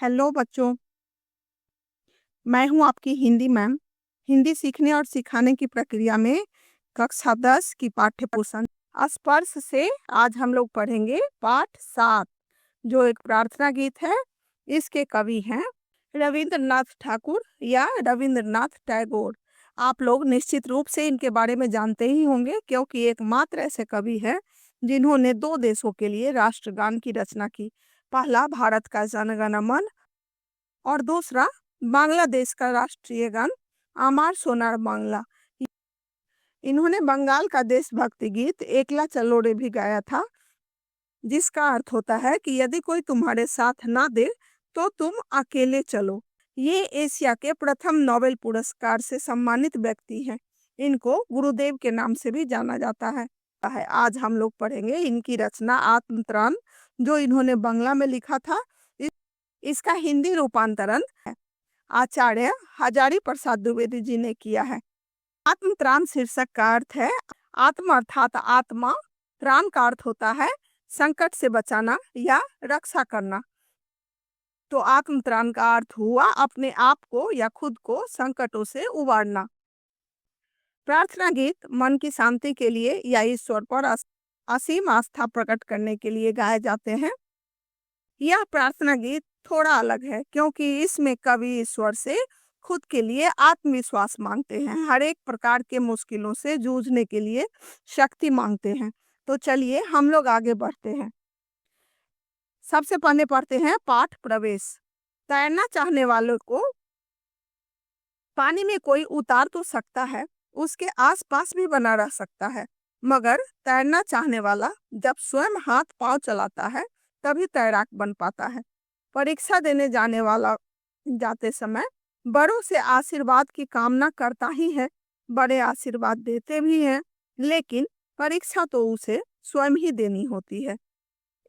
Hello बच्चों, मैं हूँ आपकी हिंदी मैम। हिंदी सीखने और सिखाने की प्रक्रिया में कक्षा 10 की पाठ्य पुस्तक स्पर्श से आज हम लोग पढ़ेंगे पाठ 7, जो एक प्रार्थना गीत है। इसके कवि हैं रविंद्रनाथ ठाकुर या रविंद्रनाथ टैगोर। आप लोग निश्चित रूप से इनके बारे में जानते ही होंगे, क्योंकि एकमात्र ऐसे कवि हैं जिन्होंने दो देशों के लिए राष्ट्रगान की रचना की। पहला भारत का जनगण मन और दूसरा बांग्लादेश का राष्ट्रीय गान आमार सोनार बांग्ला। इन्होंने बंगाल का देशभक्ति गीत एकला चलो रे भी गाया था, जिसका अर्थ होता है कि यदि कोई तुम्हारे साथ ना दे तो तुम अकेले चलो। ये एशिया के प्रथम नोबेल पुरस्कार से सम्मानित व्यक्ति हैं। इनको गुरुदेव के नाम से भी जाना जाता है। आज हम लोग पढ़ेंगे इनकी रचना आत्मत्राण, जो इन्होंने बांग्ला में लिखा था। इसका हिंदी रूपांतरण आचार्य हजारी प्रसाद द्विवेदी जी ने किया है। आत्मत्राण शीर्षक का अर्थ है आत्म अर्थात आत्मा, त्राण का अर्थ होता है संकट से बचाना या रक्षा करना। तो आत्मत्राण का अर्थ हुआ अपने आप को या खुद को संकटों से उबारना। प्रार्थना गीत मन की शांति के लिए या ईश्वर पर असीम आस्था प्रकट करने के लिए गाए जाते हैं। यह प्रार्थना गीत थोड़ा अलग है, क्योंकि इसमें कवि ईश्वर से खुद के लिए आत्मविश्वास मांगते हैं, हर एक प्रकार के मुश्किलों से जूझने के लिए शक्ति मांगते हैं। तो चलिए हम लोग आगे बढ़ते हैं। सबसे पहले पढ़ते हैं पाठ प्रवेश। तैरना चाहने वालों को पानी में कोई उतार तो सकता है, उसके आसपास भी बना रह सकता है, मगर तैरना चाहने वाला जब स्वयं हाथ पांव चलाता है तभी तैराक बन पाता है। परीक्षा देने जाते समय बड़ों से आशीर्वाद की कामना करता ही है, बड़े आशीर्वाद देते भी हैं, लेकिन परीक्षा तो उसे स्वयं ही देनी होती है।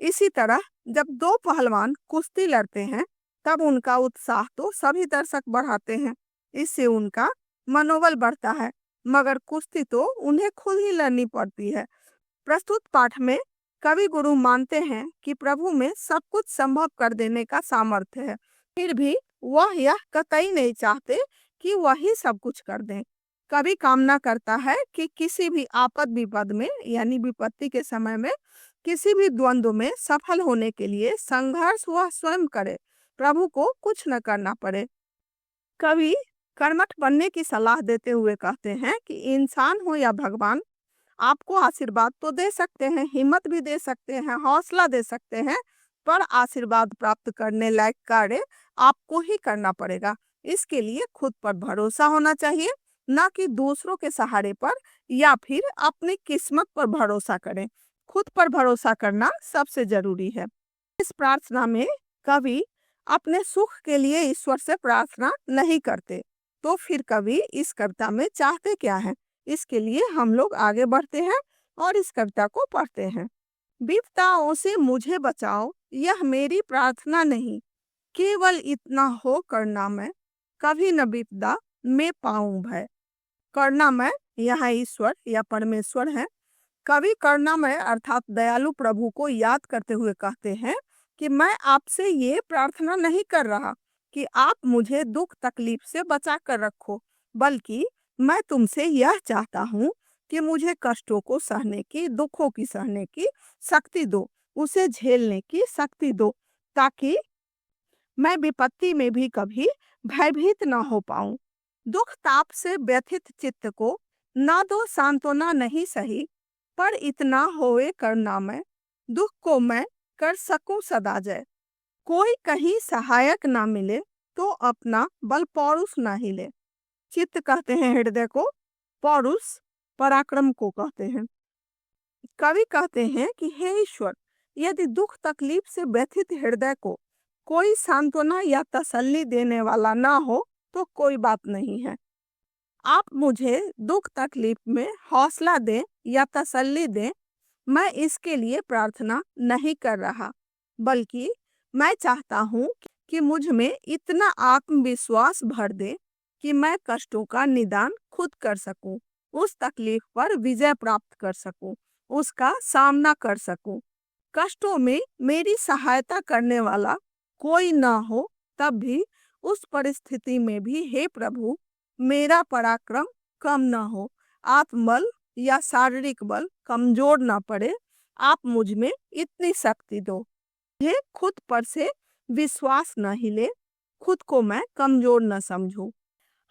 इसी तरह जब दो पहलवान कुश्ती लड़ते हैं तब उनका उत्साह तो सभी दर्शक बढ़ाते हैं, इससे उनका मनोबल बढ़ता है, मगर कुश्ती तो उन्हें खुद ही लड़नी पड़ती है। प्रस्तुत पाठ में कवि गुरु मानते हैं कि प्रभु में सब कुछ संभव कर देने का सामर्थ्य है, फिर भी वह यह कतई नहीं चाहते कि वही सब कुछ कर दें। कवि कामना करता है कि किसी भी आपद विपद में यानी विपत्ति के समय में किसी भी द्वंद्व में सफल होने के लिए संघर्ष वह स्वयं करे, प्रभु को कुछ न करना पड़े। कवि कर्मठ बनने की सलाह देते हुए कहते हैं कि इंसान हो या भगवान, आपको आशीर्वाद तो दे सकते हैं, हिम्मत भी दे सकते हैं, हौसला दे सकते हैं, पर आशीर्वाद प्राप्त करने लायक कार्य आपको ही करना पड़ेगा। इसके लिए खुद पर भरोसा होना चाहिए, न कि दूसरों के सहारे पर या फिर अपनी किस्मत पर भरोसा करें। खुद पर भरोसा करना सबसे जरूरी है। इस प्रार्थना में कवि अपने सुख के लिए ईश्वर से प्रार्थना नहीं करते, तो फिर कवि इस कविता में चाहते क्या है? इसके लिए हम लोग आगे बढ़ते हैं और इस कविता को पढ़ते हैं। विपदाओं से मुझे बचाओ, यह मेरी प्रार्थना नहीं, केवल इतना हो करना मैं, कभी न विपदा में पाऊं भय। करना मैं यहाँ ईश्वर या परमेश्वर है। कवि करुणामय अर्थात दयालु प्रभु को याद करते हुए कहते हैं कि मैं आपसे ये प्रार्थना नहीं कर रहा कि आप मुझे दुख तकलीफ से बचा कर रखो, बल्कि मैं तुमसे यह चाहता हूँ कि मुझे कष्टों को सहने की, दुखों की सहने की शक्ति दो, उसे झेलने की शक्ति दो, ताकि मैं विपत्ति में भी कभी भयभीत न हो पाऊं। दुख ताप से व्यथित चित्त को न दो सांत्वना नहीं सही, पर इतना होए करना मैं, दुख को मैं कर सकूं सदा जय। कोई कहीं सहायक ना मिले तो अपना बल पौरुष ना हिले। चित्त कहते हैं हृदय को, पौरुष पराक्रम को कहते हैं। कवि कहते हैं कि हे ईश्वर, यदि दुख तकलीफ से व्यथित हृदय को कोई सांत्वना या तसल्ली देने वाला ना हो तो कोई बात नहीं है। आप मुझे दुख तकलीफ में हौसला दें या तसल्ली दें, मैं इसके लिए प्रार्थना नहीं कर रहा, बल्कि मैं चाहता हूँ कि मुझ में इतना आत्मविश्वास भर दे कि मैं कष्टों का निदान खुद कर सकूं, उस तकलीफ पर विजय प्राप्त कर सकूं, उसका सामना कर सकूं। कष्टों में मेरी सहायता करने वाला कोई ना हो तब भी उस परिस्थिति में भी हे प्रभु, मेरा पराक्रम कम न हो, आत्मबल या शारीरिक बल कमजोर न पड़े, आप मुझ में इतनी शक्ति दो, मुझे खुद पर से विश्वास न हिले, खुद को मैं कमजोर न समझूं।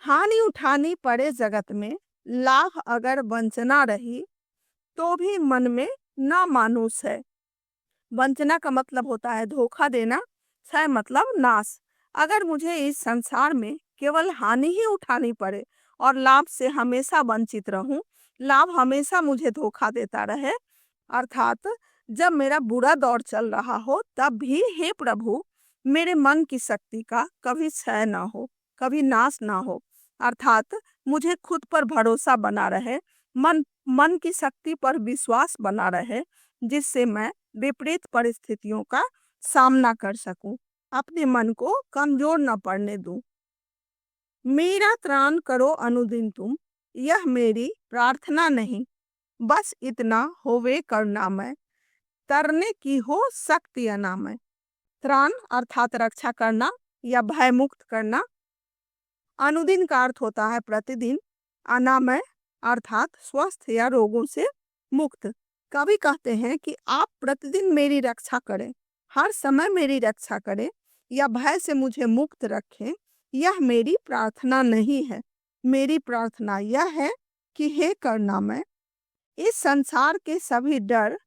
हानि उठानी पड़े जगत में, लाभ अगर वंचना रही, तो भी मन में न मानुस है। वंचना का मतलब होता है धोखा देना, क्षय मतलब नाश। अगर मुझे इस संसार में केवल हानि ही उठानी पड़े और लाभ से हमेशा वंचित रहूं, लाभ हमेशा मुझे धोखा देता रहे, अर्थात जब मेरा बुरा दौर चल रहा हो तब भी हे प्रभु, मेरे मन की शक्ति का कभी क्षय ना हो, कभी नाश ना हो, अर्थात मुझे खुद पर भरोसा बना रहे, मन मन की शक्ति पर विश्वास बना रहे, जिससे मैं विपरीत परिस्थितियों का सामना कर सकूं, अपने मन को कमजोर न पड़ने दूं। मेरा त्राण करो अनुदिन तुम, यह मेरी प्रार्थना नहीं, बस इतना होवे करुणामय, तरने की हो शक्ति अनामय। त्राण अर्थात रक्षा करना या भय मुक्त करना। अनुदिन का अर्थ होता है प्रतिदिन। अनामय अर्थात स्वस्थ या रोगों से मुक्त। कवि कहते हैं कि आप प्रतिदिन मेरी रक्षा करें, हर समय मेरी रक्षा करें या भय से मुझे मुक्त रखें, यह मेरी प्रार्थना नहीं है। मेरी प्रार्थना यह है कि हे करुणामय, इस संसार के सभी डर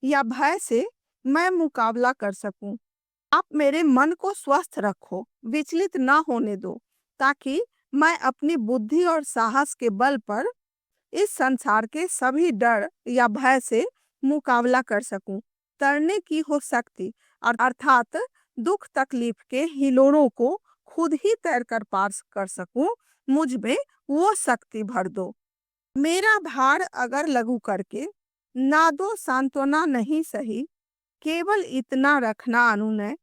या भय से मैं मुकाबला कर सकूं। आप मेरे मन को स्वस्थ रखो, विचलित ना होने दो, ताकि मैं अपनी बुद्धि और साहस के बल पर इस संसार के सभी डर या भय से मुकाबला कर सकूं। तरने की हो शक्ति अर्थात दुख तकलीफ के हिलोरों को खुद ही तैरकर पार कर सकूं, मुझ में वो शक्ति भर दो। मेरा भार अगर लघु करके ना दो सांत्वना नहीं सही, केवल इतना रखना अनुनय,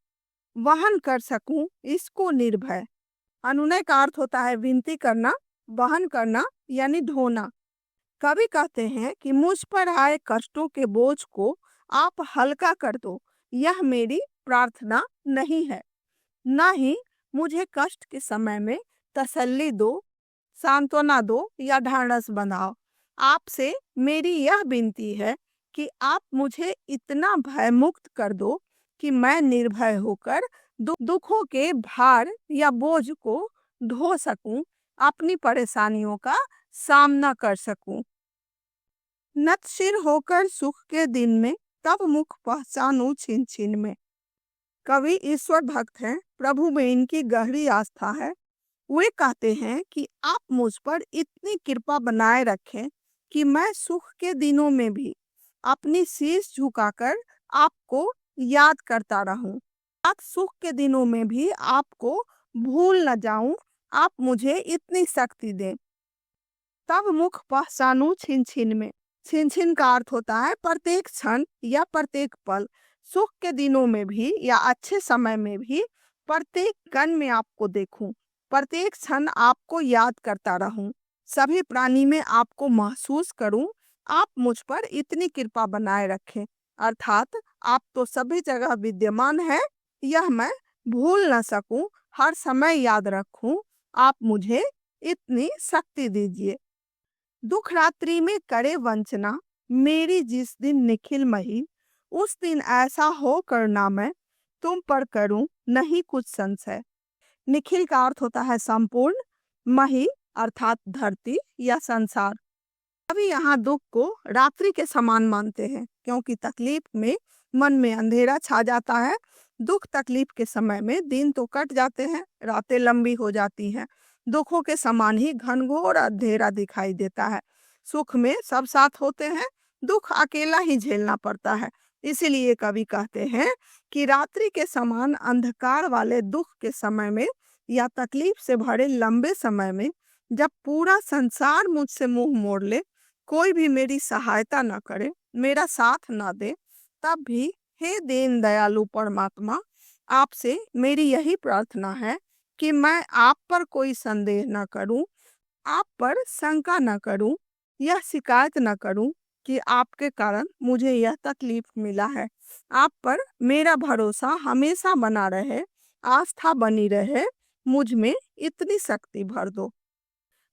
वहन कर सकूं इसको निर्भय। अनुनय का अर्थ होता है विनती करना, वहन करना यानी ढोना। कवि कहते हैं कि मुझ पर आए कष्टों के बोझ को आप हल्का कर दो, यह मेरी प्रार्थना नहीं है। ना ही मुझे कष्ट के समय में तसल्ली दो, सांत्वना दो या ढाढ़स बनाओ। आपसे मेरी यह विनती है कि आप मुझे इतना भय मुक्त कर दो कि मैं निर्भय होकर दुखों के भार या बोझ को ढो सकूं, अपनी परेशानियों का सामना कर सकूं। नतशिर होकर सुख के दिन में, तब मुख पहचानूं छिन छिन में। कवि ईश्वर भक्त हैं, प्रभु में इनकी गहरी आस्था है। वे कहते हैं कि आप मुझ पर इतनी कृपा बनाए रखें कि मैं सुख के दिनों में भी अपनी शीश झुकाकर आपको याद करता रहूं। आप सुख के दिनों में भी आपको भूल न जाऊं, आप मुझे इतनी शक्ति दें। तब मुख पहचानूं छिन छिन में। छिन छिन का अर्थ होता है प्रत्येक क्षण या प्रत्येक पल। सुख के दिनों में भी या अच्छे समय में भी प्रत्येक कण में आपको देखूं, प्रत्येक क्षण आपको याद करता रहूं, सभी प्राणी में आपको महसूस करूं। आप मुझ पर इतनी कृपा बनाए रखें, अर्थात आप तो सभी जगह विद्यमान है, यह मैं भूल न सकूं, हर समय याद रखूं। आप मुझे इतनी शक्ति दीजिए। दुख रात्रि में करे वंचना, मेरी जिस दिन निखिल मही, उस दिन ऐसा हो करना मैं तुम पर करूं नहीं कुछ संशय। निखिल का अर्थ होता है संपूर्ण, मही अर्थात धरती या संसार। अभी यहाँ दुख को रात्रि के समान मानते हैं, क्योंकि तकलीफ में मन में अंधेरा छा जाता है। दुख तकलीफ के समय में दिन तो कट जाते हैं, रातें लंबी हो जाती हैं। दुखों के समान ही घनघोर अंधेरा दिखाई देता है। सुख में सब साथ होते हैं, दुख अकेला ही झेलना पड़ता है। इसीलिए कवि कहते हैं कि रात्रि के समान अंधकार वाले दुख के समय में या तकलीफ से भरे लंबे समय में, जब पूरा संसार मुझसे मुंह मोड़ ले, कोई भी मेरी सहायता न करे, मेरा साथ न दे, तब भी हे दीन दयालु परमात्मा, आपसे मेरी यही प्रार्थना है कि मैं आप पर कोई संदेह न करूं, आप पर शंका न करूं, यह शिकायत न करूं कि आपके कारण मुझे यह तकलीफ मिला है। आप पर मेरा भरोसा हमेशा बना रहे, आस्था बनी रहे, मुझ में इतनी शक्ति भर दो।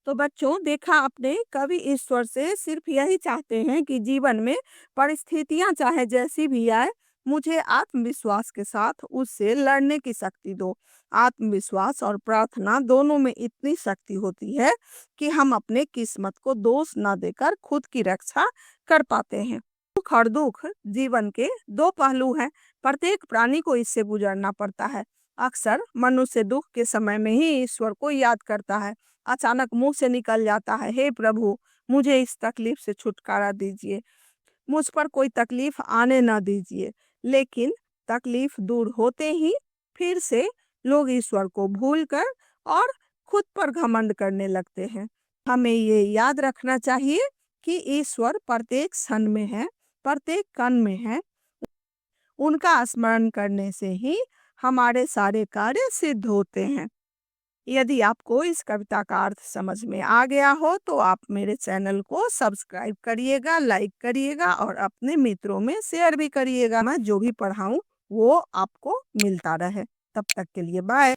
तो बच्चों, देखा आपने, कवि ईश्वर से सिर्फ यही चाहते हैं कि जीवन में परिस्थितियां चाहे जैसी भी आए, मुझे आत्मविश्वास के साथ उससे लड़ने की शक्ति दो। आत्मविश्वास और प्रार्थना दोनों में इतनी शक्ति होती है कि हम अपने किस्मत को दोष न देकर खुद की रक्षा कर पाते हैं। सुख और दुख जीवन के दो पहलू हैं। प्रत्येक प्राणी को इससे गुजरना पड़ता है। अक्सर मनुष्य दुख के समय में ही ईश्वर को याद करता है। अचानक मुंह से निकल जाता है, हे प्रभु, मुझे इस तकलीफ से छुटकारा दीजिए, मुझ पर कोई तकलीफ आने ना दीजिए। लेकिन तकलीफ दूर होते ही फिर से लोग ईश्वर को भूलकर और खुद पर घमंड करने लगते हैं। हमें ये याद रखना चाहिए कि ईश्वर प्रत्येक क्षण में है, प्रत्येक कण में है। उनका स्मरण करने से ही हमारे सारे कार्य सिद्ध होते हैं। यदि आपको इस कविता का अर्थ समझ में आ गया हो तो आप मेरे चैनल को सब्सक्राइब करिएगा, लाइक करिएगा और अपने मित्रों में शेयर भी करिएगा। मैं जो भी पढ़ाऊं वो आपको मिलता रहे। तब तक के लिए बाय।